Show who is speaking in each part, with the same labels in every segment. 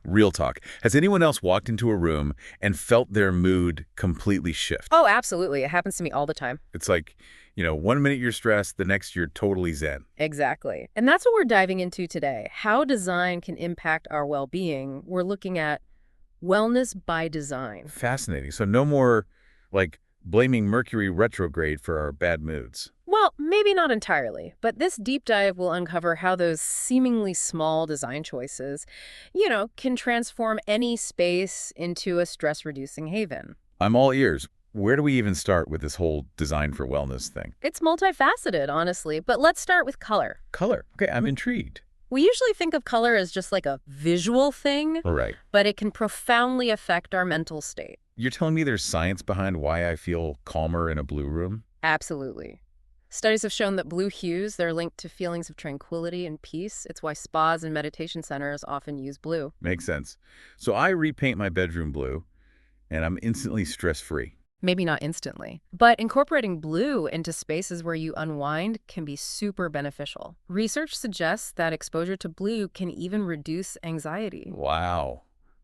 Speaker 1: real talk. Has anyone else walked into a room and felt their mood completely shift?
Speaker 2: Oh, absolutely. It happens to me all the time.
Speaker 1: It's like, 1 minute you're stressed, the next you're totally zen.
Speaker 2: Exactly. And that's what we're diving into today. How design can impact our well-being. We're looking at wellness by design.
Speaker 1: Fascinating. So no more, like, blaming Mercury retrograde for our bad moods.
Speaker 2: Well, maybe not entirely, but this deep dive will uncover how those seemingly small design choices, can transform any space into a stress-reducing haven.
Speaker 1: I'm all ears. Where do we even start with this whole design for wellness thing?
Speaker 2: It's multifaceted, honestly, but let's start with color.
Speaker 1: Color. Okay, I'm intrigued.
Speaker 2: We usually think of color as just like a visual thing,
Speaker 1: All right.
Speaker 2: but it can profoundly affect our mental state.
Speaker 1: You're telling me there's science behind why I feel calmer in a blue room?
Speaker 2: Absolutely. Studies have shown that blue hues, they're linked to feelings of tranquility and peace. It's why spas and meditation centers often use blue.
Speaker 1: Makes sense. So I repaint my bedroom blue, and I'm instantly stress-free.
Speaker 2: Maybe not instantly, but incorporating blue into spaces where you unwind can be super beneficial. Research suggests that exposure to blue can even reduce anxiety.
Speaker 1: Wow.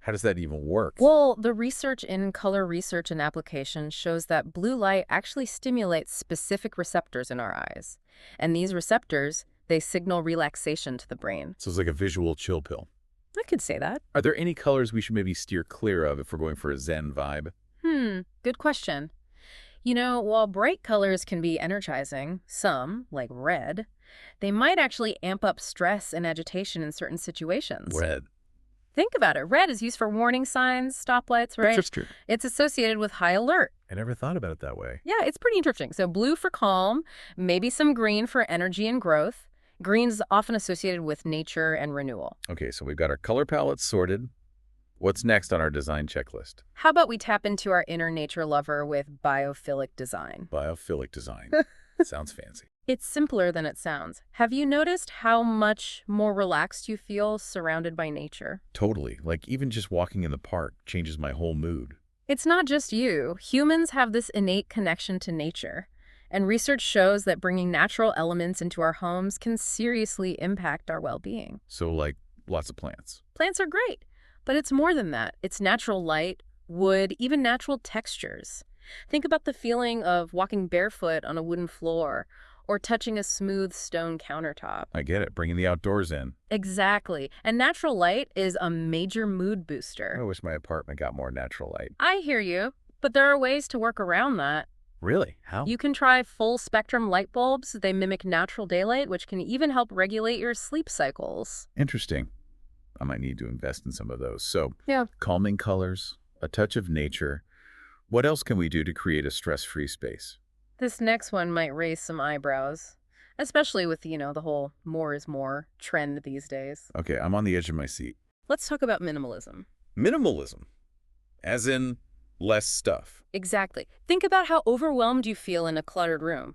Speaker 1: How does that even work?
Speaker 2: Well, the research in color research and application shows that blue light actually stimulates specific receptors in our eyes. And these receptors, they signal relaxation to the brain.
Speaker 1: So it's like a visual chill pill.
Speaker 2: I could say that.
Speaker 1: Are there any colors we should maybe steer clear of if we're going for a zen vibe?
Speaker 2: Good question. While bright colors can be energizing, some, like red, they might actually amp up stress and agitation in certain situations.
Speaker 1: Red.
Speaker 2: Think about it. Red is used for warning signs, stoplights, right?
Speaker 1: That's true.
Speaker 2: It's associated with high alert.
Speaker 1: I never thought about it that way.
Speaker 2: Yeah, it's pretty interesting. So blue for calm, maybe some green for energy and growth. Green is often associated with nature and renewal.
Speaker 1: Okay, so we've got our color palettes sorted. What's next on our design checklist?
Speaker 2: How about we tap into our inner nature lover with biophilic design?
Speaker 1: Biophilic design. Sounds fancy.
Speaker 2: It's simpler than it sounds. Have you noticed how much more relaxed you feel surrounded by nature?
Speaker 1: Totally. Like even just walking in the park changes my whole mood.
Speaker 2: It's not just you. Humans have this innate connection to nature. And research shows that bringing natural elements into our homes can seriously impact our well-being.
Speaker 1: So like lots of plants.
Speaker 2: Plants are great, but it's more than that. It's natural light, wood, even natural textures. Think about the feeling of walking barefoot on a wooden floor or touching a smooth stone countertop.
Speaker 1: I get it. Bringing the outdoors in.
Speaker 2: Exactly. And natural light is a major mood
Speaker 1: I
Speaker 2: booster.
Speaker 1: wish my apartment got more natural light.
Speaker 2: I hear you, but there are ways to work around that.
Speaker 1: Really? How?
Speaker 2: You can try full spectrum light bulbs. They mimic natural daylight, which can even help regulate your sleep cycles.
Speaker 1: Interesting. I might need to invest in some of those. So,
Speaker 2: Yeah.
Speaker 1: calming colors, a touch of nature. What else can we do to create a stress-free space?
Speaker 2: This next one might raise some eyebrows, especially with, the whole more is more trend these days.
Speaker 1: Okay, I'm on the edge of my seat.
Speaker 2: Let's talk about minimalism.
Speaker 1: Minimalism. As in less stuff.
Speaker 2: Exactly. Think about how overwhelmed you feel in a cluttered room.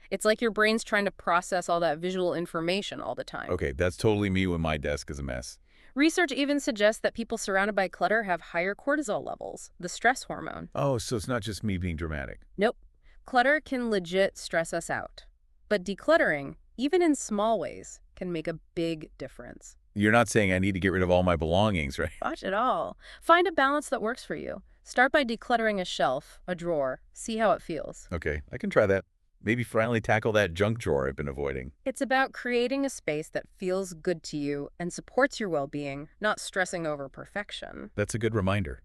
Speaker 2: It's like your brain's trying to process all that visual information all the time.
Speaker 1: Okay, that's totally me when my desk is a mess.
Speaker 2: Research even suggests that people surrounded by clutter have higher cortisol levels, the stress hormone.
Speaker 1: Oh, so it's not just me being dramatic.
Speaker 2: Nope. Clutter can legit stress us out. But decluttering, even in small ways, can make a big difference.
Speaker 1: You're not saying I need to get rid of all my belongings, right?
Speaker 2: Watch it all. Find a balance that works for you. Start by decluttering a shelf, a drawer. See how it feels.
Speaker 1: Okay, I can try that. Maybe finally tackle that junk drawer I've been avoiding.
Speaker 2: It's about creating a space that feels good to you and supports your well-being, not stressing over perfection.
Speaker 1: That's a good reminder.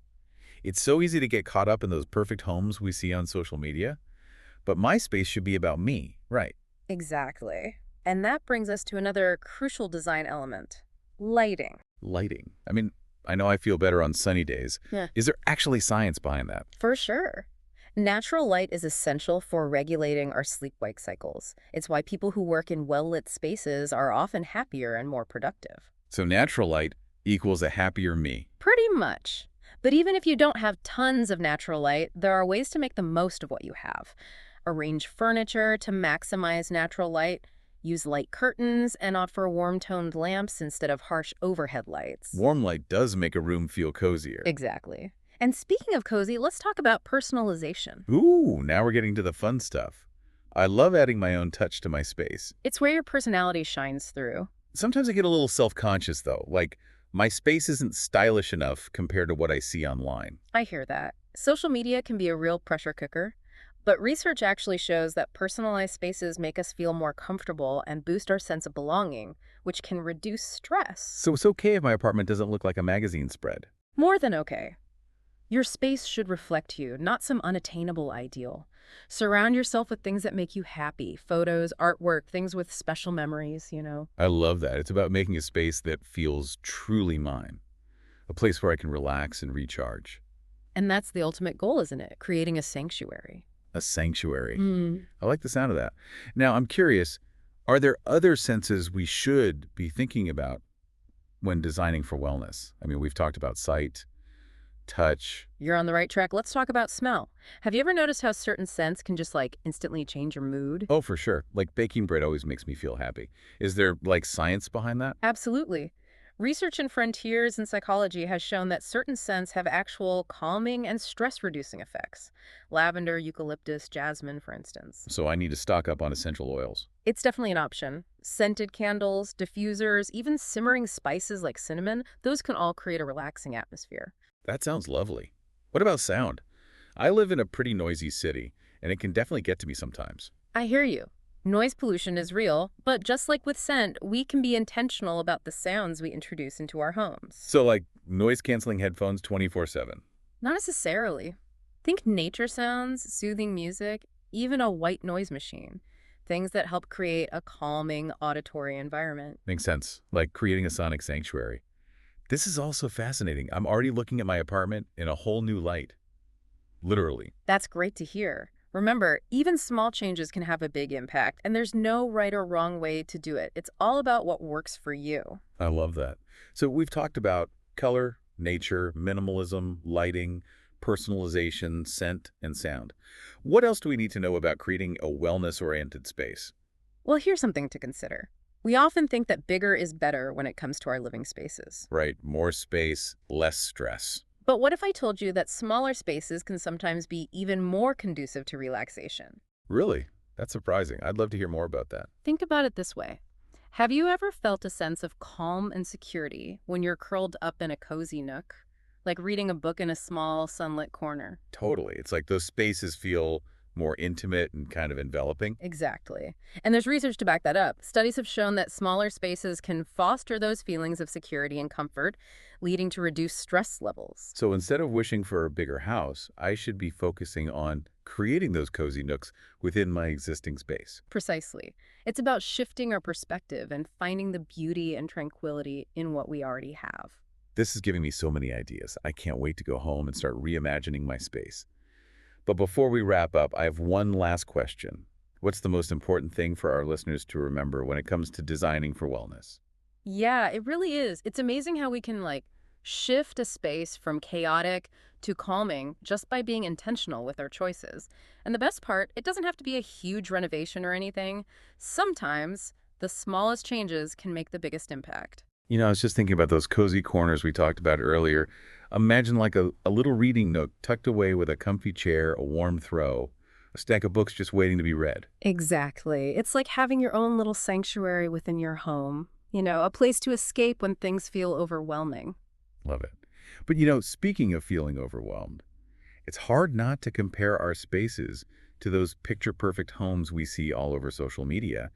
Speaker 1: It's so easy to get caught up in those perfect homes we see on social media. But my space should be about me, right?
Speaker 2: Exactly. And that brings us to another crucial design element, lighting.
Speaker 1: Lighting. I mean, I know I feel better on sunny days.
Speaker 2: Yeah.
Speaker 1: Is there actually science behind that?
Speaker 2: For sure. Natural light is essential for regulating our sleep-wake cycles. It's why people who work in well-lit spaces are often happier and more productive.
Speaker 1: So natural light equals a happier me.
Speaker 2: Pretty much. But even if you don't have tons of natural light, there are ways to make the most of what you have. Arrange furniture to maximize natural light. Use light curtains and opt for warm-toned lamps instead of harsh overhead lights.
Speaker 1: Warm light does make a room feel cozier.
Speaker 2: Exactly. And speaking of cozy, let's talk about personalization.
Speaker 1: Ooh, now we're getting to the fun stuff. I love adding my own touch to my space.
Speaker 2: It's where your personality shines through.
Speaker 1: Sometimes I get a little self-conscious, though, like My space isn't stylish enough compared to what I see online.
Speaker 2: I hear that. Social media can be a real pressure cooker, but research actually shows that personalized spaces make us feel more comfortable and boost our sense of belonging, which can reduce stress.
Speaker 1: So it's okay if my apartment doesn't look like a magazine spread.
Speaker 2: More than okay. Your space should reflect you, not some unattainable ideal. Surround yourself with things that make you happy, photos, artwork, things with special memories.
Speaker 1: I love that. It's about making a space that feels truly mine, a place where I can relax and recharge.
Speaker 2: And that's the ultimate goal, isn't it? Creating a sanctuary.
Speaker 1: A sanctuary.
Speaker 2: Hmm.
Speaker 1: I like the sound of that. Now, I'm curious, are there other senses we should be thinking about when designing for wellness? I mean, we've talked about sight, touch.
Speaker 2: You're on the right track. Let's talk about smell. Have you ever noticed how certain scents can just like instantly change your mood?
Speaker 1: Oh, for sure. Like baking bread always makes me feel happy. Is there like science behind that?
Speaker 2: Absolutely. Research in Frontiers in Psychology has shown that certain scents have actual calming and stress-reducing effects. Lavender, eucalyptus, jasmine, for instance.
Speaker 1: So I need to stock up on essential oils.
Speaker 2: It's definitely an option. Scented candles, diffusers, even simmering spices like cinnamon, those can all create a relaxing atmosphere.
Speaker 1: That sounds lovely. What about sound? I live in a pretty noisy city, and it can definitely get to me sometimes.
Speaker 2: I hear you. Noise pollution is real, but just like with scent, we can be intentional about the sounds we introduce into our homes.
Speaker 1: So like noise-canceling headphones 24/7.
Speaker 2: Not necessarily. Think nature sounds, soothing music, even a white noise machine. Things that help create a calming auditory environment.
Speaker 1: Makes sense. Like creating a sonic sanctuary. This is also fascinating. I'm already looking at my apartment in a whole new light. Literally.
Speaker 2: That's great to hear. Remember, even small changes can have a big impact, and there's no right or wrong way to do it. It's all about what works for you.
Speaker 1: I love that. So we've talked about color, nature, minimalism, lighting, personalization, scent, and sound. What else do we need to know about creating a wellness-oriented space?
Speaker 2: Well, here's something to consider. We often think that bigger is better when it comes to our living spaces.
Speaker 1: Right, more space, less stress.
Speaker 2: But what if I told you that smaller spaces can sometimes be even more conducive to relaxation?
Speaker 1: Really? That's surprising. I'd love to hear more about that.
Speaker 2: Think about it this way. Have you ever felt a sense of calm and security when you're curled up in a cozy nook? Like reading a book in a small, sunlit corner?
Speaker 1: Totally. It's like those spaces feel more intimate and kind of enveloping.
Speaker 2: Exactly. And there's research to back that up. Studies have shown that smaller spaces can foster those feelings of security and comfort, leading to reduced stress levels.
Speaker 1: So instead of wishing for a bigger house, I should be focusing on creating those cozy nooks within my existing space.
Speaker 2: Precisely. It's about shifting our perspective and finding the beauty and tranquility in what we already have.
Speaker 1: This is giving me so many ideas. I can't wait to go home and start reimagining my space. But before we wrap up, I have one last question. What's the most important thing for our listeners to remember when it comes to designing for wellness?
Speaker 2: Yeah, it really is. It's amazing how we can shift a space from chaotic to calming just by being intentional with our choices. And the best part, it doesn't have to be a huge renovation or anything. Sometimes the smallest changes can make the biggest impact.
Speaker 1: You know, I was just thinking about those cozy corners we talked about earlier. Imagine like a little reading nook tucked away with a comfy chair, a warm throw, a stack of books just waiting to be read.
Speaker 2: Exactly. It's like having your own little sanctuary within your home, a place to escape when things feel overwhelming.
Speaker 1: Love it. But you know, speaking of feeling overwhelmed, it's hard not to compare our spaces to those picture-perfect homes we see all over social media.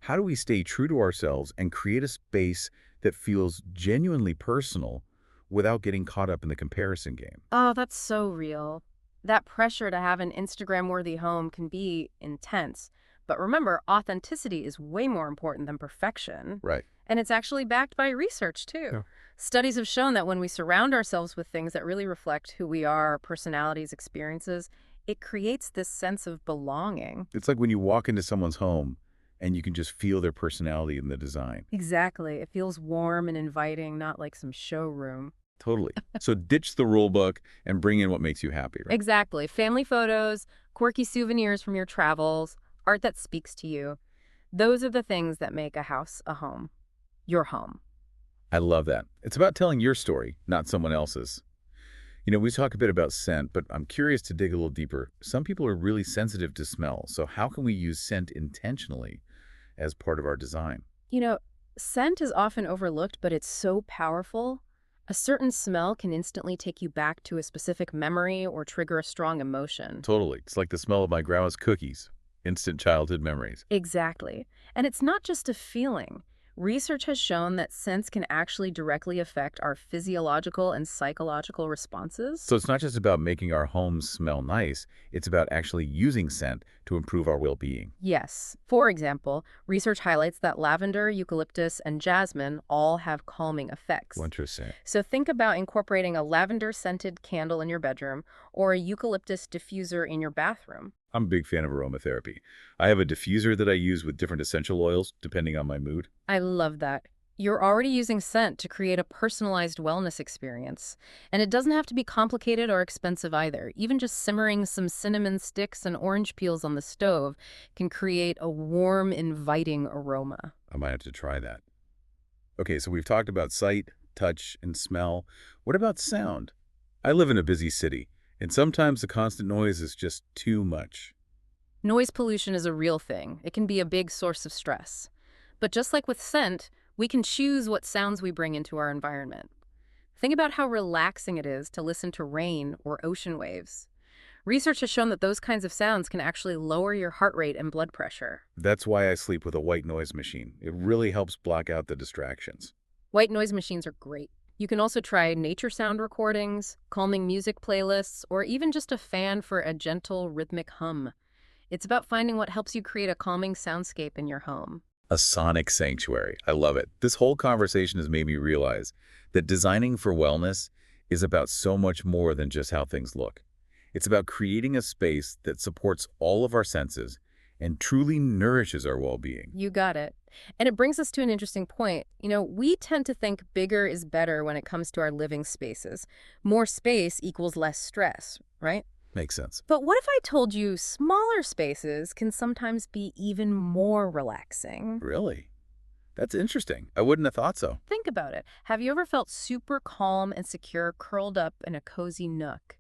Speaker 1: How do we stay true to ourselves and create a space that feels genuinely personal without getting caught up in the comparison game?
Speaker 2: Oh, that's so real. That pressure to have an Instagram-worthy home can be intense. But remember, authenticity is way more important than perfection.
Speaker 1: Right.
Speaker 2: And it's actually backed by research, too.
Speaker 1: Yeah.
Speaker 2: Studies have shown that when we surround ourselves with things that really reflect who we are, our personalities, experiences, it creates this sense of belonging.
Speaker 1: It's like when you walk into someone's home and you can just feel their personality in the design.
Speaker 2: Exactly. It feels warm and inviting, not like some showroom.
Speaker 1: Totally. So ditch the rule book and bring in what makes you happy, right?
Speaker 2: Exactly. Family photos, quirky souvenirs from your travels, art that speaks to you. Those are the things that make a house a home. Your home.
Speaker 1: I love that. It's about telling your story, not someone else's. You know, we talk a bit about scent, but I'm curious to dig a little deeper. Some people are really sensitive to smell, so how can we use scent intentionally as part of our design?
Speaker 2: You know, Scent is often overlooked, but it's so powerful. A certain smell can instantly take you back to a specific memory or trigger a strong emotion.
Speaker 1: Totally. It's like the smell of my grandma's cookies. Instant childhood memories.
Speaker 2: Exactly. And it's not just a feeling. Research has shown that scents can actually directly affect our physiological and psychological responses.
Speaker 1: So it's not just about making our homes smell nice, it's about actually using scent to improve our well-being.
Speaker 2: Yes. For example, research highlights that lavender, eucalyptus, and jasmine all have calming effects.
Speaker 1: Interesting.
Speaker 2: So think about incorporating a lavender-scented candle in your bedroom or a eucalyptus diffuser in your bathroom.
Speaker 1: I'm a big fan of aromatherapy. I have a diffuser that I use with different essential oils depending on my mood.
Speaker 2: I love that. You're already using scent to create a personalized wellness experience. And it doesn't have to be complicated or expensive either. Even just simmering some cinnamon sticks and orange peels on the stove can create a warm, inviting aroma.
Speaker 1: I might have to try that. Okay, so we've talked about sight, touch, and smell. What about sound? I live in a busy city, and sometimes the constant noise is just too much.
Speaker 2: Noise pollution is a real thing. It can be a big source of stress. But just like with scent, we can choose what sounds we bring into our environment. Think about how relaxing it is to listen to rain or ocean waves. Research has shown that those kinds of sounds can actually lower your heart rate and blood pressure.
Speaker 1: That's why I sleep with a white noise machine. It really helps block out the distractions.
Speaker 2: White noise machines are great. You can also try nature sound recordings, calming music playlists, or even just a fan for a gentle rhythmic hum. It's about finding what helps you create a calming soundscape in your home.
Speaker 1: A sonic sanctuary. I love it. This whole conversation has made me realize that designing for wellness is about so much more than just how things look. It's about creating a space that supports all of our senses and truly nourishes our well-being.
Speaker 2: You got it. And it brings us to an interesting point. We tend to think bigger is better when it comes to our living spaces. More space equals less stress, right?
Speaker 1: Makes sense.
Speaker 2: But what if I told you smaller spaces can sometimes be even more relaxing?
Speaker 1: Really? That's interesting. I wouldn't have thought so.
Speaker 2: Think about it. Have you ever felt super calm and secure curled up in a cozy nook?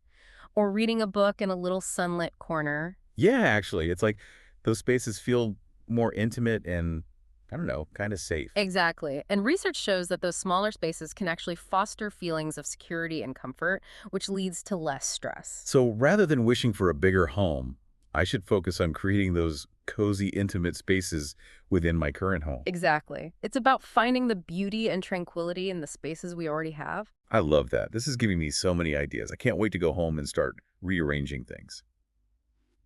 Speaker 2: Or reading a book in a little sunlit corner?
Speaker 1: Yeah, actually, it's like those spaces feel more intimate and, I don't know, kind of safe.
Speaker 2: Exactly. And research shows that those smaller spaces can actually foster feelings of security and comfort, which leads to less stress.
Speaker 1: So rather than wishing for a bigger home, I should focus on creating those cozy, intimate spaces within my current home.
Speaker 2: Exactly. It's about finding the beauty and tranquility in the spaces we already have.
Speaker 1: I love that. This is giving me so many ideas. I can't wait to go home and start rearranging things.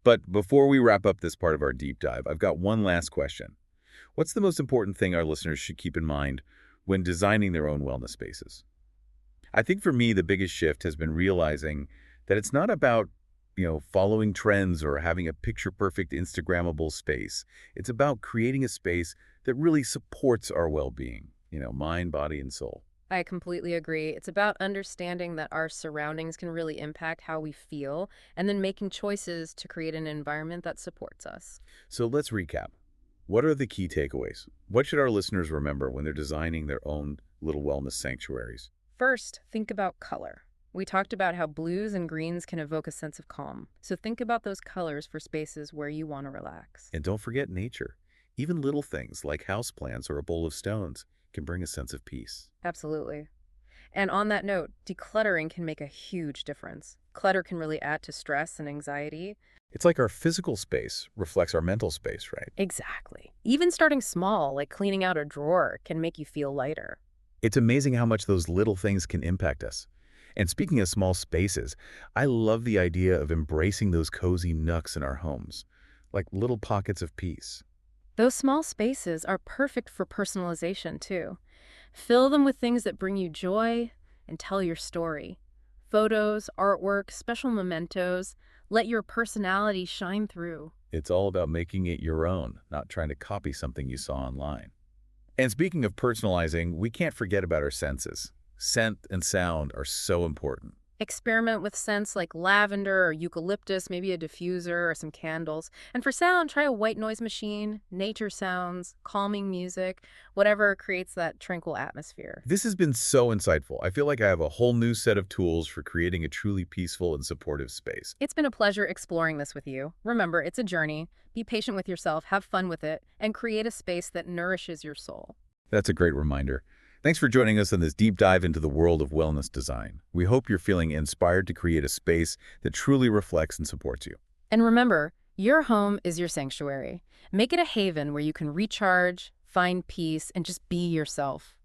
Speaker 1: But before we wrap up this part of our deep dive, I've got one last question. What's the most important thing our listeners should keep in mind when designing their own wellness spaces? I think for me, the biggest shift has been realizing that it's not about, following trends or having a picture-perfect Instagrammable space. It's about creating a space that really supports our well-being, mind, body, and soul.
Speaker 2: I completely agree. It's about understanding that our surroundings can really impact how we feel and then making choices to create an environment that supports us.
Speaker 1: So let's recap. What are the key takeaways? What should our listeners remember when they're designing their own little wellness sanctuaries?
Speaker 2: First, think about color. We talked about how blues and greens can evoke a sense of calm. So think about those colors for spaces where you want to relax.
Speaker 1: And don't forget nature. Even little things like houseplants or a bowl of stones can bring a sense of peace.
Speaker 2: Absolutely. And on that note, decluttering can make a huge difference. Clutter can really add to stress and anxiety.
Speaker 1: It's like our physical space reflects our mental space, right?
Speaker 2: Exactly. Even starting small, like cleaning out a drawer, can make you feel lighter.
Speaker 1: It's amazing how much those little things can impact us. And speaking of small spaces, I love the idea of embracing those cozy nooks in our homes, like little pockets of peace.
Speaker 2: Those small spaces are perfect for personalization, too. Fill them with things that bring you joy and tell your story. Photos, artwork, special mementos. Let your personality shine through.
Speaker 1: It's all about making it your own, not trying to copy something you saw online. And speaking of personalizing, we can't forget about our senses. Scent and sound are so important.
Speaker 2: Experiment with scents like lavender or eucalyptus, maybe a diffuser or some candles. And for sound, try a white noise machine, nature sounds, calming music, whatever creates that tranquil atmosphere.
Speaker 1: This has been so insightful. I feel like I have a whole new set of tools for creating a truly peaceful and supportive space.
Speaker 2: It's been a pleasure exploring this with you. Remember, it's a journey. Be patient with yourself, have fun with it, and create a space that nourishes your soul.
Speaker 1: That's a great reminder. Thanks for joining us on this deep dive into the world of wellness design. We hope you're feeling inspired to create a space that truly reflects and supports you.
Speaker 2: And remember, your home is your sanctuary. Make it a haven where you can recharge, find peace, and just be yourself.